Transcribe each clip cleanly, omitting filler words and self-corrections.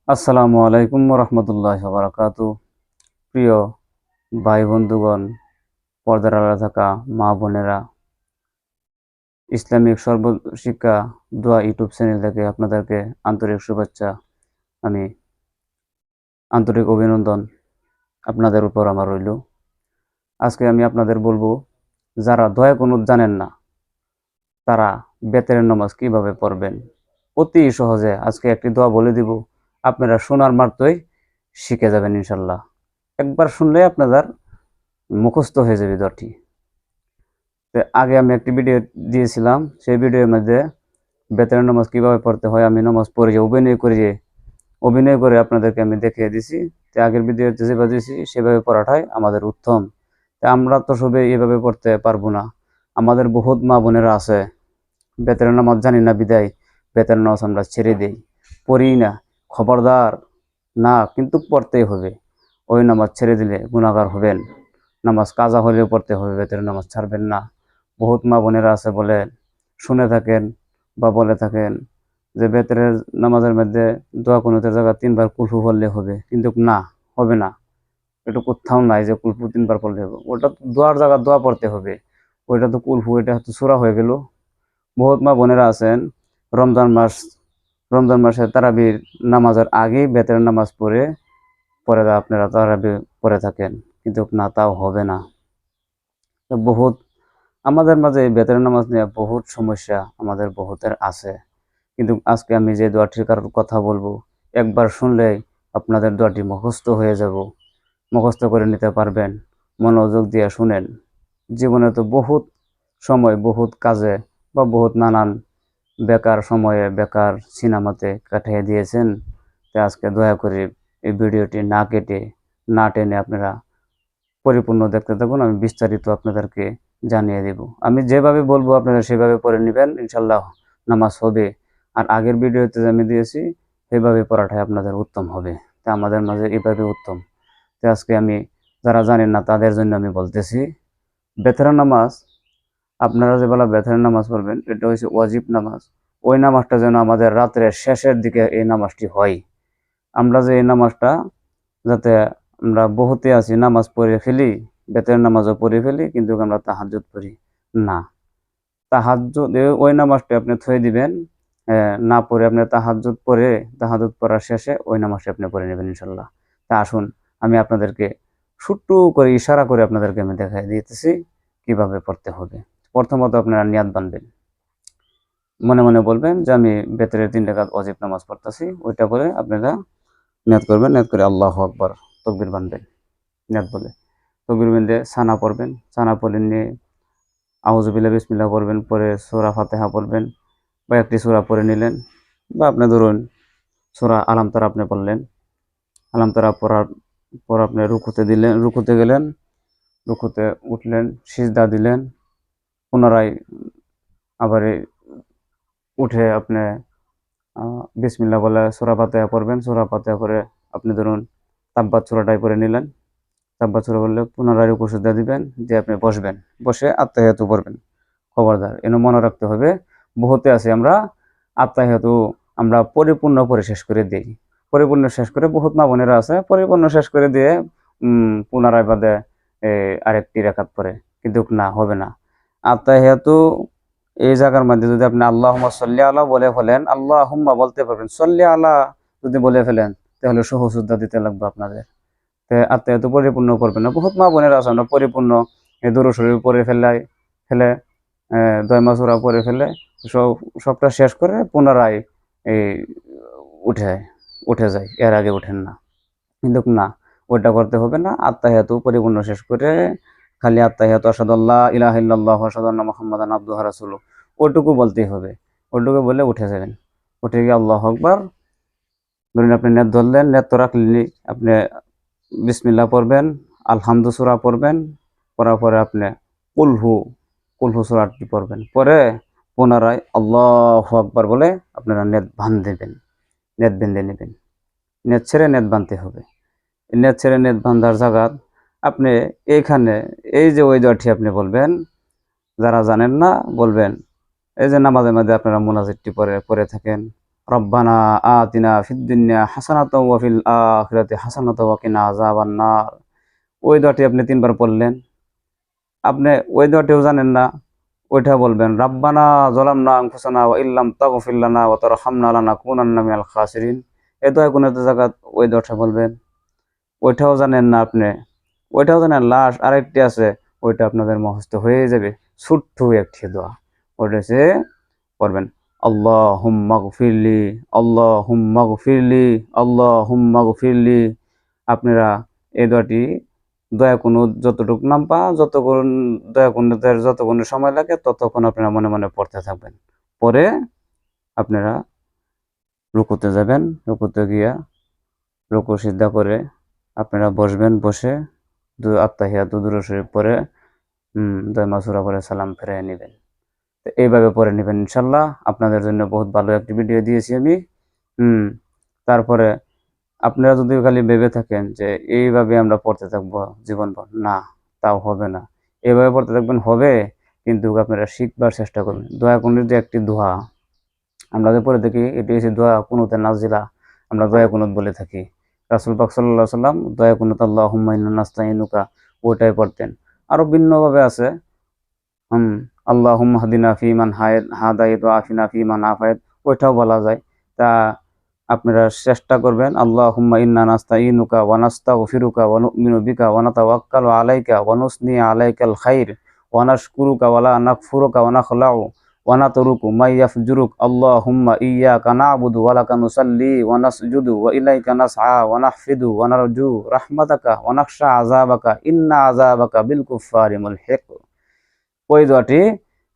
আসসালামু আলাইকুম রহমতুল্লাহ বারাকাতু। প্রিয় ভাই বন্ধুগণ, পর্দার আড়ালে থাকা মা বোনেরা, ইসলামিক সর্বশিক্ষা দোয়া ইউটিউব চ্যানেল থেকে আপনাদেরকে আন্তরিক শুভেচ্ছা। আমি আন্তরিক অভিনন্দন আপনাদের উপর আমার রইল। আজকে আমি আপনাদের বলবো, যারা দোয়া কুনুত জানেন না তারা বেতের নামাজ কিভাবে পড়বেন। অতি সহজে আজকে একটি দোয়া বলে দিব, আপনারা শোনার মাত্রই শিখে যাবেন ইনশাল্লাহ। একবার শুনলে আপনাদের মুখস্থ হয়ে যাবে দোয়াটি। তো আগে আমি একটি ভিডিও দিয়েছিলাম, সেই ভিডিওর মধ্যে বেতনের নামাজ কিভাবে পড়তে হয় আমি নামাজ পড়ে যে অভিনয় করে আপনাদেরকে আমি দেখিয়ে দিছি। তো আগের ভিডিওতে যেভাবে দিয়েছি সেভাবে পড়াটাই আমাদের উত্তম। তো আমরা তো সবাই এভাবে পড়তে পারবো না। আমাদের বহুত মা বোনেরা আছে বেতনের নামাজ জানি না বিদায় বেতনের নামাজ আমরা ছেড়ে দিই, পড়ি না। খবরদার, না, কিন্তু পড়তেই হবে। ওই নামাজ ছেড়ে দিলে গুনাহগার হবেন। নামাজ কাজা হলেও পড়তে হবে, বেতনের নামাজ ছাড়বেন না। বহুত মা বোনেরা আছে বলে শুনে থাকেন বা বলে থাকেন যে বেতনের নামাজের মধ্যে দোয়া কুনুতের জায়গা 3 বার কুলফু পড়লে হবে, কিন্তু না, হবে না। এটা কোথাও নাই যে কুলফু 3 বার পড়লে হবে। ওটা তো দোয়ার জায়গা দোয়া পড়তে হবে, ওইটা তো কুলফু, এটা তো সূরা হয়ে গেল। বহুত মা বোনেরা আছেন রমজান মাস রমজান মাসে তারাবির নামাজের আগেই বেতনের নামাজ পরে আপনারা তারাবি পড়ে থাকেন, কিন্তু না, তাও হবে না। তো বহুত আমাদের মাঝে এই বেতনের নামাজ নিয়ে বহুত সমস্যা আমাদের বহুতের আছে। কিন্তু আজকে আমি যে দোয়াটির কথা বলবো, একবার শুনলেই আপনাদের দোয়াটি মুখস্থ হয়ে যাব, মুখস্থ করে নিতে পারবেন। মনোযোগ দিয়ে শুনেন। জীবনে তো বহুত সময় বহুত কাজে বা বহুত নানান বেকার সময়ে বেকার সিনেমাতে কাটিয়ে দিয়েছেন। তাই আজকে দয়া করে এই ভিডিওটি না কেটে না টেনে আপনারা পরিপূর্ণ দেখতে থাকুন। আমি বিস্তারিত আপনাদেরকে জানিয়ে দেব। আমি যেভাবে বলবো আপনারা সেভাবে পড়ে নেবেন, ইনশাল্লাহ নামাজ হবে। আর আগের ভিডিওতে যে আমি দিয়েছি সেভাবে পড়াটাই আপনাদের উত্তম হবে। তা আমাদের মাঝে এভাবে উত্তম। তো আজকে আমি, যারা জানেন না তাদের জন্য আমি বলতেছি, বেতনের নামাজ, আপনারা যে বেলা বেতনের নামাজ পড়বেন এটা হচ্ছে ওয়াজিব নামাজ। ওই নামাজটা যেন আমাদের রাত্রের শেষের দিকে এই নামাজটি হয়। আমরা যে এই নামাজটা, যাতে আমরা বহুতে আছি নামাজ পড়ে ফেলি, বেতের নামাজও পড়ে ফেলি, কিন্তু আমরা তাহাজ্জুদ পড়ি না। তাহাজ্জুদ ওই নামাজটা আপনি থয়ে দিবেন, না পড়ে আপনি তাহাজ্জুদ পড়ার শেষে ওই নামাজটা আপনি পড়ে নেবেন ইনশাল্লাহ। তা আসুন, আমি আপনাদেরকে ছোট্ট করে ইশারা করে আপনাদেরকে আমি দেখাই দিতেছি কিভাবে পড়তে হবে। প্রথমত আপনারা নিয়াত বানবেন, মনে মনে বলবেন যে আমি বেতরের 3 রাকাত ওয়াজিব নামাজ পড়তেছি। ওইটা করে আপনারা নিয়াত করবেন। নিয়াত করে আল্লাহু আকবার তাকবীর বানবেন। নিয়াত বলে তাকবীর বেঁধে সানা পড়বেন। সানা পড়ে নিয়ে আউযু বিল্লাহি বিসমিল্লাহ পড়বেন, পরে সূরা ফাতিহা পড়বেন বা একটি সূরা পড়ে নিলেন, বা আপনি ধরুন সূরা আলাম তারা আপনি পড়লেন। আলাম তারা পড়ার পর আপনি রুকুতে গেলেন, রুকুতে উঠলেন, সিজদা দিলেন, পুনরায় আবার উঠে আপনি বিসমিল্লাহ বলে সূরা ফাতিহা পড়বেন। সূরা ফাতিহা পড়ে আপনি ধরুন তাব্বাত সূরাটাই পড়ে নিলেন। তাব্বাত সূরা বললে পুনরায় রুকু সিজদা দিবেন, দিয়ে আপনি বসবেন। বসে আত্তাহিয়াতু পড়বেন। খবরদার, এনে মনে রাখতে হবে, বহুতে আছে আমরা আত্তাহিয়াতু আমরা পরিপূর্ণ করে শেষ করে দিই। পরিপূর্ণ শেষ করে বহুত মা বোনেরা আছে পরিপূর্ণ শেষ করে দিয়ে পুনরায় বাদে আরেকটি রাকাত পড়ে, কিন্তু না, হবে না। আত্তাহিয়াতু এই জায়গার মধ্যে যদি আপনি আল্লাহুম্মা সাল্লি আলা বলে ফেলেন, আল্লাহুম্মা বলতে পারবেন, সাল্লি আলা যদি বলে ফেলেন তাহলে সহজুদ্দা দিতে লাগবে আপনাদের। আত্মাহিয়াতু পরিপূর্ণ করবেন না। বহুত মা বোনেরা আছে আমরা পরিপূর্ণ দুরূদ শরীফ পড়ে ফেলে দয়মা সূরা পড়ে ফেলে সবটা শেষ করে পুনরায় এই উঠে উঠে যায়, এর আগে ওঠেন না। কিন্তু না, ওইটা করতে হবে না। আত্তাহিয়াতু পরিপূর্ণ শেষ করে খালি আত্তাহিয়াতু আশহাদু আল্লা ইলাহা ইল্লাল্লাহু ওয়া আশহাদু আন্না মুহাম্মাদান আবদুহু ওয়া রাসূলুহু, ওইটুকু বলতেই হবে। ওইটুকু বলে উঠে যাবেন। উঠে গিয়ে আল্লাহু আকবার, ধরুন আপনি নেত ধরলেন, নেত তো রাখলেন, আপনি বিসমিল্লাহ পড়বেন, আলহামদু সূরা পড়বেন, পড়ার পরে আপনি কুলহু কুলহু সূরাটি পড়বেন। পরে পুনরায় আল্লাহু আকবার বলে আপনারা নেত বেঁধে নেবেন। নেত ছেড়ে নেত বাঁধতে হবে। নেত ছেড়ে নেত বাঁধার জায়গা আপনি এইখানে এই যে ওই দোয়াটি আপনি বলবেন, যারা জানেন না বলবেন, এই যে নামাজের মধ্যে আপনারা মুনাজাতটি পড়ে থাকেন, রব্বানা আতিনা ফিদ দুনিয়া হাসানাতাও ওয়া ফিল আখিরাতি হাসানাতাও ওয়া কিনা আযাবান নার। ওই দোয়াটি আপনি 3 বার পড়লেন। আপনি ওই দোয়াটিও জানেন না, ওইটা বলবেন রাব্বানা যালামনা আনফুসানা ওয়া ইল্লাম তাগফির লানা ওয়া তারহামনা লানাকুনান্না মিনাল খাসিরিন। এই দোয়া কোন একটা জায়গা ওই দোয়াটা বলবেন। ওইটাও জানেন না আপনি, ওইটাও জানেন। লাস্ট আরেকটি আছে, ওইটা আপনাদের মুখস্থ হয়ে যাবে, ছোট্ট একটি দোয়া। ওইটা হচ্ছে পড়বেন আল্লাহুম্মা গফিরলি, আল্লাহুম্মা গফিরলি, আল্লাহুম্মা গফিরলি। আপনারা এই দোয়াটি দয়া কোনো যতটুকু নাম পা যতক্ষণ দয়া কোনদের যতক্ষণ সময় লাগে ততক্ষণ আপনারা মনে মনে পড়তে থাকবেন। পরে আপনারা রুকুতে যাবেন, রুকুতে গিয়া রুকু সিজদা করে আপনারা বসবেন, বসে আত্তাহিয়াতু দুরূদ শরীফ পড়ে দোয়া মাসুরা পড়ে সালাম ফিরিয়ে নেবেন। তো এইভাবে পড়ে নেবেন ইনশাল্লাহ। আপনাদের জন্য বহুত ভালো একটি ভিডিও দিয়েছি আমি। তারপরে আপনারা যদি খালি ভেবে থাকেন যে এইভাবে আমরা পড়তে থাকবো জীবনভর, না, তাও হবে না। এইভাবে পড়তে থাকবেন হবে, কিন্তু আপনারা শিখবার চেষ্টা করবেন। দোয়া কুনুত একটি দোয়া আমরা যে পড়ে থাকি, এটি হচ্ছে দোয়া কুনুতে নাজিলা, আমরা দোয়া কুনুত বলে থাকি। রাসূল পাক সাল্লাল্লাহু আলাইহি সাল্লাম দোয়া কুনুত আল্লাহুম্মা ইন্না নাস্তাইনুকা ওটাই পড়তেন। আরো ভিন্নভাবে আছে, আল্লাহুম্মা হাদিনা ফিমান হাদাইত ওয়া আফিনা ফিমান আফাইত, ওইটাও বলা যায়। তা আপনারা চেষ্টা করবেন আল্লাহুম্মা ইন্না নাস্তাইনুকা ওয়া নাস্তাগফিরুকা ওয়া নু'মিনু বিকা ওয়া নাতাওয়াক্কালু আলাইকা ওয়া নুসনি আলাইকাল খাইর ওয়া নাশকুরুকা ওয়া লা নাকফুরুকা ওয়া নাখলাউ ওয়া নাতরুকু মা ইয়াফজুরুক। আল্লাহুম্মা ইয়্যাকা না'বুদু ওয়া লাকা নুসাল্লি ওয়া নাসজুদু ওয়া ইলাইকা নাসআ ওয়া নাহফিদু ওয়া নারজু রাহমাতাকা ওয়া নাখশা আযাবাকা ইন্না আযাবাকা বিল কুফফারি মুলহিক। ওই দোয়াটি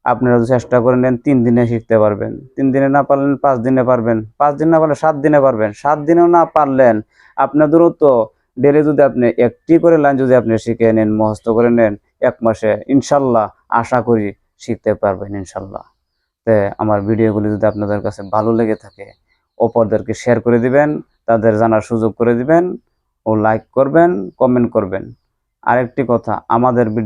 আপনারা চেষ্টা করে নেন, 3 দিনে শিখতে পারবেন। 3 দিনে না পারলেন 5 দিনে পারবেন, 5 দিন না পারলে 7 দিনে পারবেন, 7 দিনেও না পারলেন আপনার দ্রুত ডেলি যদি আপনি একটি করে লাইন যদি আপনি শিখে নেন, মুখস্থ করে নেন, 1 মাসে ইনশাল্লাহ আশা করি শিখতে পারবেন ইনশাল্লাহ। তো আমার ভিডিওগুলি যদি আপনাদের কাছে ভালো লেগে থাকে, অপরদেরকে শেয়ার করে দিবেন, তাদের জানার সুযোগ করে দিবেন ও লাইক করবেন, কমেন্ট করবেন। আরেকটি কথা, আমাদের ভিডিও